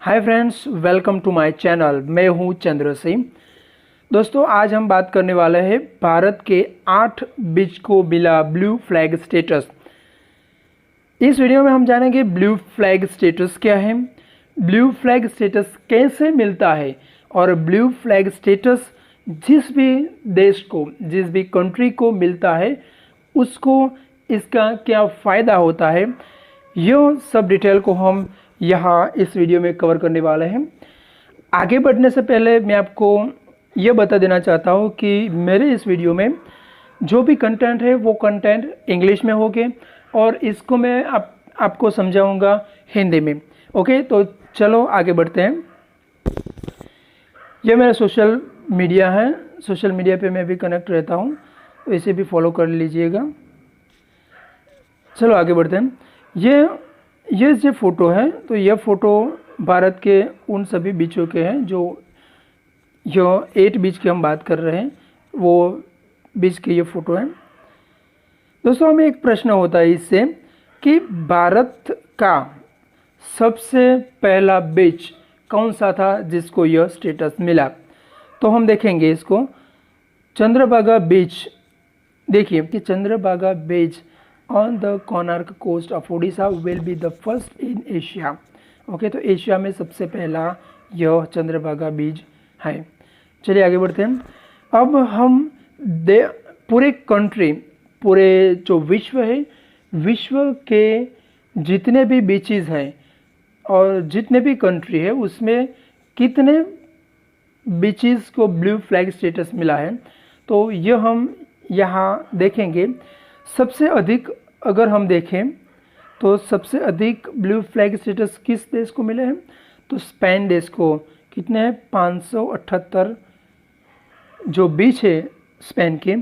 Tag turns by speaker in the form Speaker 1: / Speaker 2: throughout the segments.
Speaker 1: Hi friends, welcome to my channel. मैं हूं चंद्र सिंह। दोस्तों, आज हम बात करने वाले हैं भारत के 8 बीच को मिला ब्लू फ्लैग स्टेटस। इस वीडियो में हम जानेंगे ब्लू फ्लैग स्टेटस क्या है, ब्लू फ्लैग स्टेटस कैसे मिलता है और ब्लू फ्लैग स्टेटस जिस भी देश को, जिस भी कंट्री को मिलता है उसको इसका क्या फ़ायदा होता है। यह सब डिटेल को हम यहाँ इस वीडियो में कवर करने वाले हैं। आगे बढ़ने से पहले मैं आपको यह बता देना चाहता हूँ कि मेरे इस वीडियो में जो भी कंटेंट है वो कंटेंट इंग्लिश में होंगे और इसको मैं आपको समझाऊंगा हिंदी में। ओके, तो चलो आगे बढ़ते हैं। यह मेरा सोशल मीडिया है, सोशल मीडिया पे मैं भी कनेक्ट रहता हूँ, तो इसे भी फॉलो कर लीजिएगा। चलो आगे बढ़ते हैं। ये जो फ़ोटो है, तो यह फ़ोटो भारत के उन सभी बीचों के हैं जो 8 बीच की हम बात कर रहे हैं, वो बीच की ये फ़ोटो है। दोस्तों, हमें एक प्रश्न होता है इससे कि भारत का सबसे पहला बीच कौन सा था जिसको यह स्टेटस मिला। तो हम देखेंगे इसको, चंद्रभागा बीच। देखिए कि Chandrabhaga beach on the Konark coast of Orissa will be the first in Asia. Okay, तो एशिया में सबसे पहला यह चंद्रभागा बीच है। चलिए आगे बढ़ते हैं। अब हम पूरे कंट्री, पूरे जो विश्व है, विश्व के जितने भी बीचेस हैं और जितने भी कंट्री है उसमें कितने बीचेस को ब्लू फ्लैग स्टेटस मिला है, तो यह हम यहाँ देखेंगे। सबसे अधिक अगर हम देखें तो सबसे अधिक ब्लू फ्लैग स्टेटस किस देश को मिले हैं, तो स्पेन देश को। कितने हैं? 578 जो बीच है स्पेन के,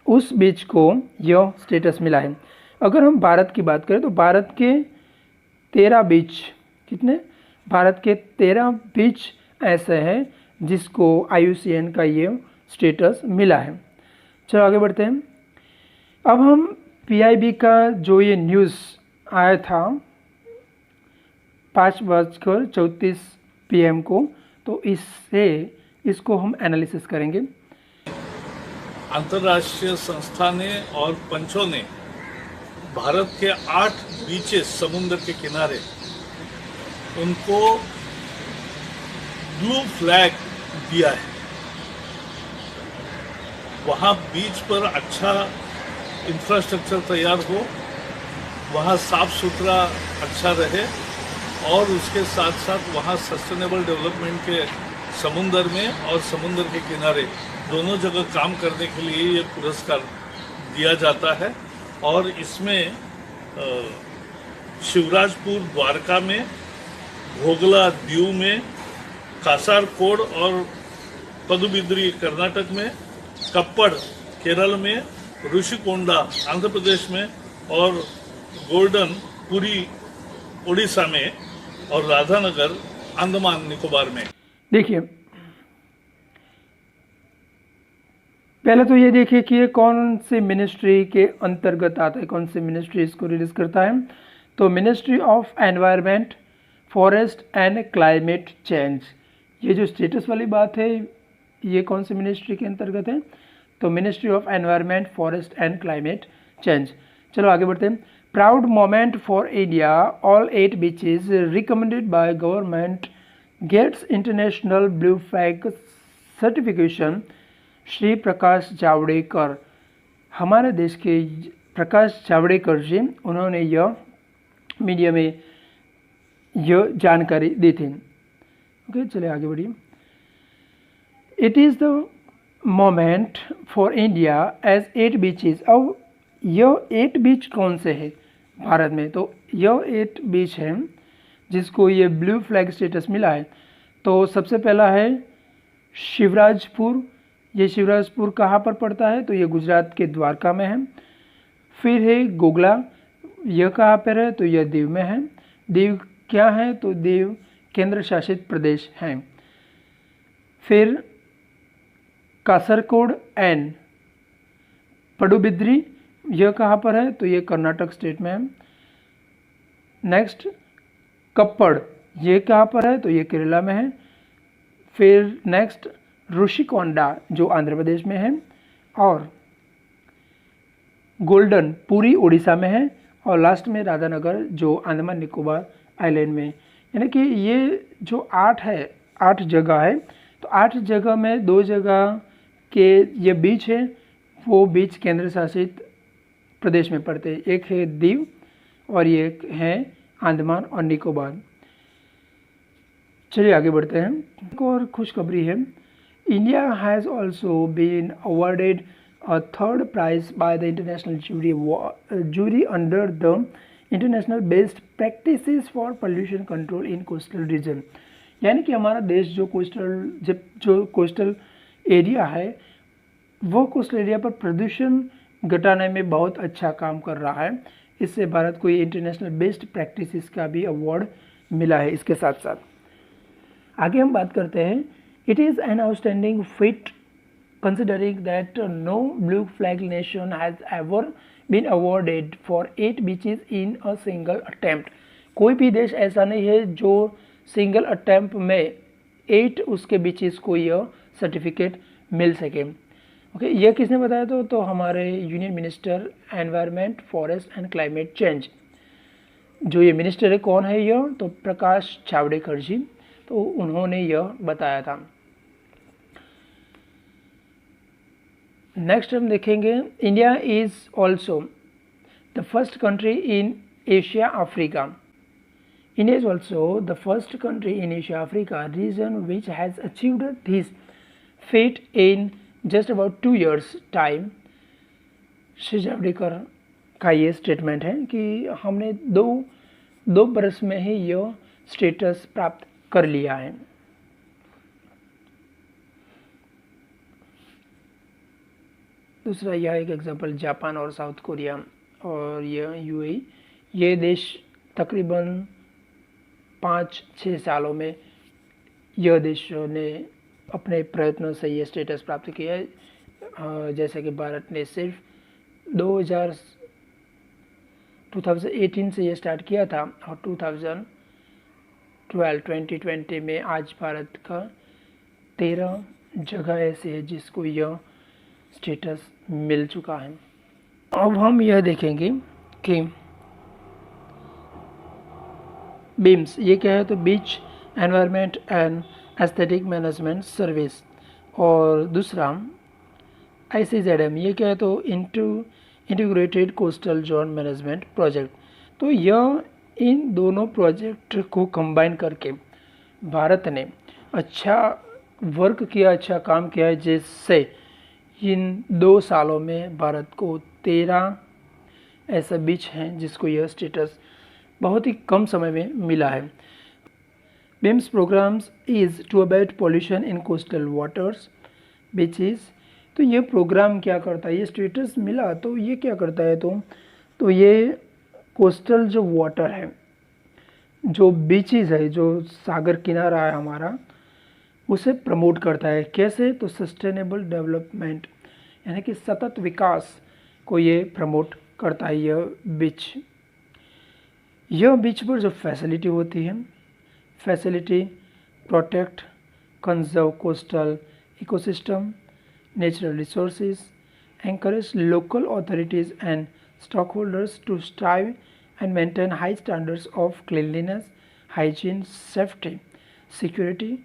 Speaker 1: उस बीच को यह स्टेटस मिला है। अगर हम भारत की बात करें तो भारत के 13 बीच, कितने? भारत के 13 बीच ऐसे हैं जिसको IUCN का ये स्टेटस मिला है। चलो आगे बढ़ते हैं। अब हम PIB का जो ये न्यूज़ आया था 5:34 PM को, तो इसको हम एनालिसिस करेंगे।
Speaker 2: अंतर्राष्ट्रीय संस्था ने और पंचों ने भारत के 8 बीचेस, समुद्र के किनारे, उनको ब्लू फ्लैग दिया है। वहाँ बीच पर अच्छा इंफ्रास्ट्रक्चर तैयार हो, वहाँ साफ सुथरा अच्छा रहे और उसके साथ साथ वहाँ सस्टेनेबल डेवलपमेंट के समुद्र में और समुद्र के किनारे दोनों जगह काम करने के लिए ये पुरस्कार दिया जाता है। और इसमें शिवराजपुर द्वारका में, भोगला दीव में, कासारकोड और पदुबिद्री कर्नाटक में, कप्पड़ केरल में, ऋषिकोंडा आंध्र प्रदेश में और गोल्डन पुरी उड़ीसा में और राधानगर अंडमान निकोबार में।
Speaker 1: देखिए, पहले तो ये देखिए कि ये कौन सी मिनिस्ट्री के अंतर्गत आता है, कौन सी मिनिस्ट्री इसको रिलीज करता है। तो ministry of environment, forest and climate change. ये जो स्टेटस वाली बात है, ये कौन सी मिनिस्ट्री के अंतर्गत है, तो ministry of environment, forest and climate change. चलो आगे बढ़ते हैं। Proud moment for India, all 8 beaches recommended by government gets international blue flag certification. Shri Prakash Javadekar, हमारे देश के प्रकाश जावड़ेकर जी, उन्होंने यह मीडिया में यह जानकारी दी थी। ओके, चलिए आगे बढ़िए। It is the moment for India as 8 beaches. अब यह 8 बीच कौन से है भारत में, तो यह 8 बीच है जिसको ये ब्लू फ्लैग स्टेटस मिला है। तो सबसे पहला है शिवराजपुर। ये शिवराजपुर कहाँ पर पड़ता है, तो ये गुजरात के द्वारका में है। फिर है गोगला, यह कहाँ पर है, तो यह दीव में है। दीव क्या है, तो दीव केंद्र शासित प्रदेश है। फिर कासरकोड एंड पडुबिद्री, यह कहाँ पर है, तो ये कर्नाटक स्टेट में है। नेक्स्ट कप्पड़, ये कहाँ पर है, तो ये केरला में है। फिर नेक्स्ट ऋषिकोंडा जो आंध्र प्रदेश में है, और गोल्डन पुरी उड़ीसा में है, और लास्ट में राधानगर जो अंडमान निकोबार आइलैंड में। यानी कि ये जो 8 जगह है, तो 8 जगह में 2 जगह के ये बीच है, वो बीच केंद्र शासित प्रदेश में पड़ते हैं। एक है दीव और एक है अंडमान और निकोबार। चलिए आगे बढ़ते हैं। एक और खुशखबरी है, India has also been awarded a third prize by the international jury under the international based practices for pollution control in coastal region। यानी कि हमारा देश जो कोस्टल एरिया है, वो कोस्टल एरिया पर प्रदूषण घटाने में बहुत अच्छा काम कर रहा है। इससे भारत को ये इंटरनेशनल बेस्ट प्रैक्टिसेस का भी अवार्ड मिला है। इसके साथ साथ आगे हम बात करते हैं, it is an outstanding fit considering that no blue flag nation has ever been awarded for 8 beaches in a single attempt। कोई भी देश ऐसा नहीं है जो सिंगल अटैम्प्ट में 8 उसके बीचेस को यह सर्टिफिकेट मिल सके। ओके, यह किसने बताया? तो हमारे union minister environment, forest and climate change, जो ये मिनिस्टर है, कौन है यह? तो प्रकाश जावड़ेकर जी, तो उन्होंने यह बताया था। नेक्स्ट हम देखेंगे, India is also the first country in Asia Africa. India is also the first country in Asia Africa reason which has achieved this feat in just about 2 years time. Shri Javadekar का ये स्टेटमेंट है कि हमने दो बरस में ही यह स्टेटस प्राप्त कर लिया है। दूसरा यह एक एग्जांपल, जापान और साउथ कोरिया और यह यूएई, ये देश तकरीबन 5-6 सालों में यह देशों ने अपने प्रयत्नों से ये स्टेटस प्राप्त किया है। जैसे कि भारत ने सिर्फ 2018 से ये स्टार्ट किया था और 2020 में आज भारत का 13 जगह ऐसे है जिसको यह स्टेटस मिल चुका है। अब हम यह देखेंगे कि बीम्स ये क्या है, तो beach environment and aesthetic management service, और दूसरा ICZM ये क्या है, तो integrated coastal zone management project. तो यह इन दोनों प्रोजेक्ट को कंबाइन करके भारत ने अच्छा वर्क किया, अच्छा काम किया है, जिससे इन 2 सालों में भारत को 13 ऐसा बीच हैं जिसको यह स्टेटस बहुत ही कम समय में मिला है। Beams programs is to abate pollution in coastal waters beaches. तो ये प्रोग्राम क्या करता है, ये स्टेटस मिला तो ये क्या करता है, तो ये कोस्टल जो वाटर है, जो बीचेस है, जो सागर किनारा है हमारा, उसे प्रमोट करता है। कैसे? तो सस्टेनेबल डेवलपमेंट यानी कि सतत विकास को ये प्रमोट करता है। यह बीच पर जो फैसिलिटी होती है, facility protect conserve coastal ecosystem natural resources, encourage local authorities and stockholders to strive and maintain high standards of cleanliness, hygiene, safety, security,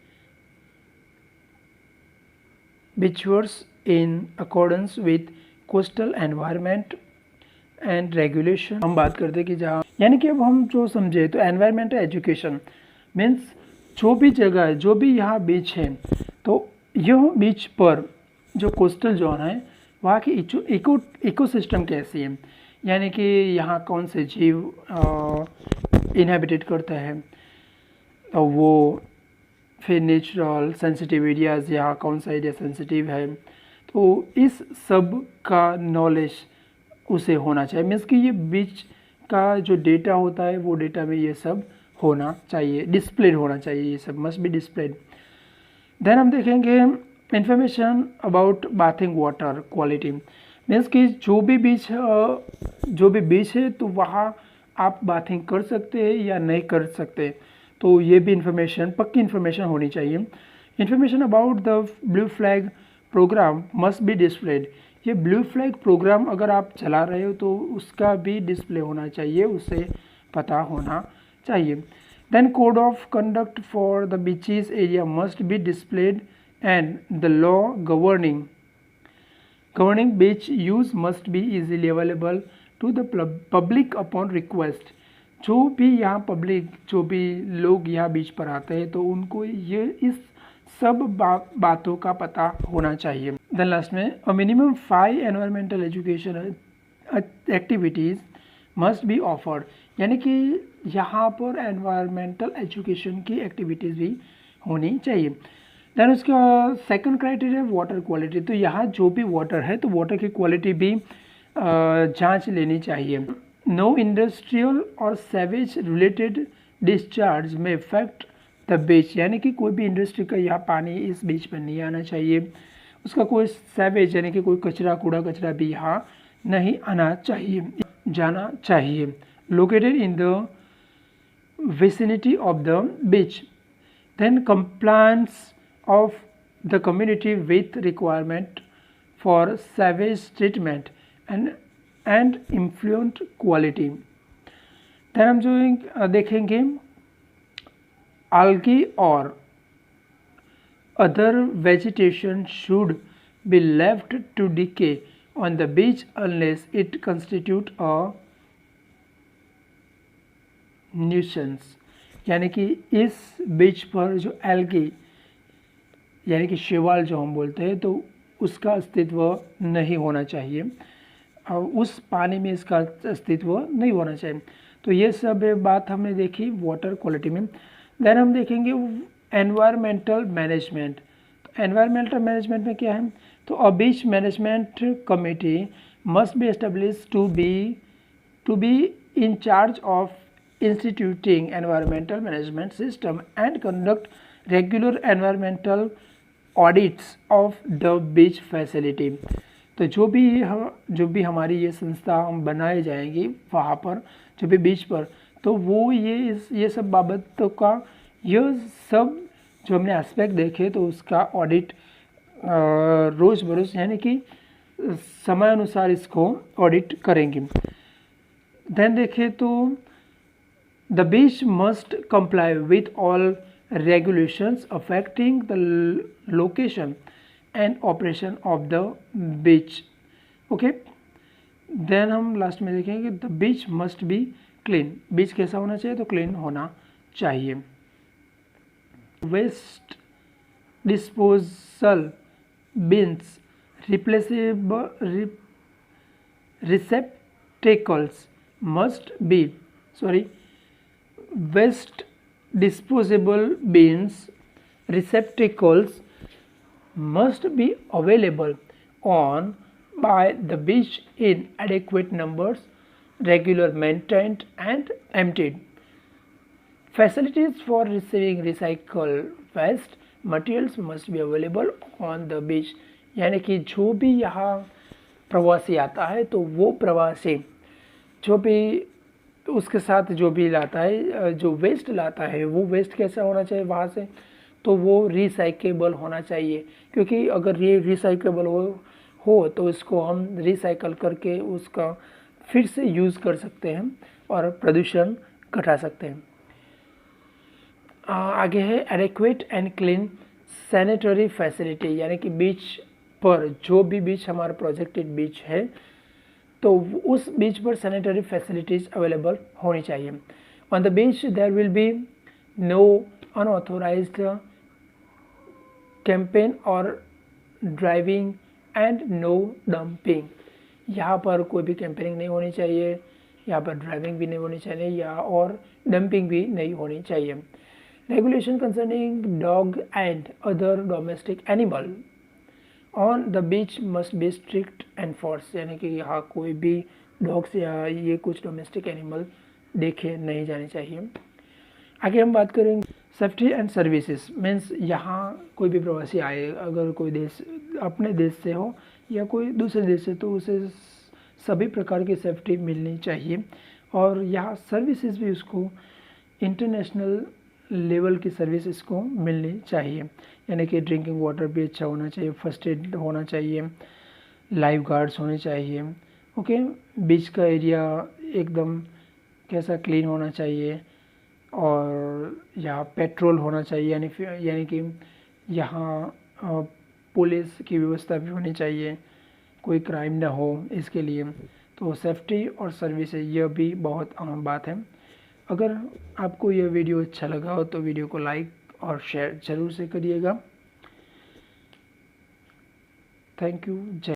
Speaker 1: beachworks in accordance with coastal environment and regulation। हम बात करते हैं कि जहाँ यानी कि अब हम जो समझे तो एनवायरमेंट एजुकेशन मीन्स जो भी जगह है, जो भी यहाँ बीच है, तो यह बीच पर जो कोस्टल जोन है वहाँ की इकोसिस्टम कैसी है, यानी कि यहाँ कौन से जीव इनहेबिटेट करते हैं, तो वो फिर नेचुरल सेंसिटिव एरियाज़, यहाँ कौन सा एरिया सेंसिटिव है, तो इस सब का नॉलेज उसे होना चाहिए। मीन्स कि ये बीच का जो डेटा होता है वो डेटा में ये सब होना चाहिए, डिस्प्लेड होना चाहिए, ये सब मस्ट बी डिस्प्लेड। देन हम देखेंगे information about bathing water quality. Means कि जो भी बीच है तो वहाँ आप बाथिंग कर सकते हैं या नहीं कर सकते, तो ये भी इन्फॉर्मेशन, पक्की इन्फॉर्मेशन होनी चाहिए। Information about the blue flag programme must be displayed. ये ब्लू फ्लैग प्रोग्राम अगर आप चला रहे हो तो उसका भी डिस्प्ले होना चाहिए, उसे पता होना चाहिए। Then code of conduct for the beaches area must be displayed and the law governing beach use must be easily available to the public upon request. जो भी यहाँ पब्लिक, जो भी लोग यहाँ बीच पर आते हैं तो उनको ये इस सब बातों का पता होना चाहिए। देन लास्ट में a minimum 5 environmental education activities must be offered, यानी कि यहाँ पर एनवायरमेंटल एजुकेशन की एक्टिविटीज़ भी होनी चाहिए। देन उसका सेकंड क्राइटेरिया वाटर क्वालिटी, तो यहाँ जो भी वाटर है तो वाटर की क्वालिटी भी जांच लेनी चाहिए। नो इंडस्ट्रियल और सेवेज रिलेटेड डिस्चार्ज में इफेक्ट द बीच, यानी कि कोई भी इंडस्ट्री का यहाँ पानी इस बीच पर नहीं आना चाहिए। उसका कोई सेवेज यानी कि कोई कचरा, कूड़ा कचरा भी यहाँ नहीं आना चाहिए, जाना चाहिए। Located in the vicinity of the beach. Then compliance of the community with requirement for sewage treatment and influent quality. Then हम जो देखेंगे algae or other vegetation should be left to decay on the beach unless it constitute a nuisance, यानी कि इस बीच पर जो algae यानी कि शैवाल जो हम बोलते हैं तो उसका अस्तित्व नहीं होना चाहिए, और उस पानी में इसका अस्तित्व नहीं होना चाहिए। तो ये सब बात हमने देखी वाटर क्वालिटी में। देन हम देखेंगे एनवायरमेंटल मैनेजमेंट। एनवायरमेंटल मैनेजमेंट में क्या है, तो a beach management committee must be establish to be in charge of instituting environmental management system and conduct regular environmental audits of the beach facility। तो जो भी हमारी ये संस्था हम बनाए जाएंगी वहाँ पर जो भी बीच पर, तो वो ये सब बाबतों का ये सब जो हमने एस्पेक्ट देखे तो उसका ऑडिट रोज़ बरोज़ यानी कि समय अनुसार इसको ऑडिट करेंगे। देन देखें तो The beach must comply with all regulations affecting the location and operation of the beach. Okay. Then हम लास्ट में देखेंगे the beach must be clean. बीच कैसा होना चाहिए, तो क्लीन होना चाहिए। Waste disposal bins, receptacles must be waste disposable bins receptacles must be available on by the beach in adequate numbers, regular maintained and emptied. Facilities for receiving recycled waste materials must be available on the beach, यानी कि जो भी यहाँ प्रवासी आता है तो वो प्रवासी जो भी उसके साथ जो भी लाता है, जो वेस्ट लाता है वो वेस्ट कैसा होना चाहिए वहाँ से, तो वो रिसाइकेबल होना चाहिए। क्योंकि अगर ये रिसाइकेबल हो तो इसको हम रिसाइकल करके उसका फिर से यूज़ कर सकते हैं और प्रदूषण घटा सकते हैं। आगे है adequate and clean sanitary facility, यानी कि बीच पर जो भी बीच हमारा प्रोजेक्टेड बीच है तो उस बीच पर सैनिटरी फैसिलिटीज़ अवेलेबल होनी चाहिए। On the beach there will be no unauthorised campaign और ड्राइविंग एंड नो डंपिंग, यहाँ पर कोई भी कैंपेनिंग नहीं होनी चाहिए, यहाँ पर ड्राइविंग भी नहीं होनी चाहिए या और डंपिंग भी नहीं होनी चाहिए। Regulation concerning dog and other domestic animal on the beach must be strict enforce, यानी कि यहाँ कोई भी डॉग्स या ये कुछ डोमेस्टिक एनिमल देखे नहीं जाने चाहिए। आगे हम बात करेंगे सेफ्टी एंड सर्विसेज। मीन्स यहाँ कोई भी प्रवासी आए, अगर कोई देश अपने देश से हो या कोई दूसरे देश से, तो उसे सभी प्रकार की सेफ्टी मिलनी चाहिए और यहाँ सर्विसेज भी उसको इंटरनेशनल लेवल की सर्विस इसको मिलनी चाहिए, यानी कि ड्रिंकिंग वाटर भी अच्छा होना चाहिए, फर्स्ट एड होना चाहिए, लाइफ गार्ड्स होने चाहिए। ओके, बीच का एरिया एकदम कैसा क्लीन होना चाहिए, और यहाँ पेट्रोल होना चाहिए, यानी कि यहाँ पुलिस की व्यवस्था भी होनी चाहिए, कोई क्राइम ना हो इसके लिए। तो सेफ्टी और सर्विस है, यह भी बहुत अहम बात है। अगर आपको यह वीडियो अच्छा लगा हो तो वीडियो को लाइक और शेयर ज़रूर से करिएगा। Thank you. जय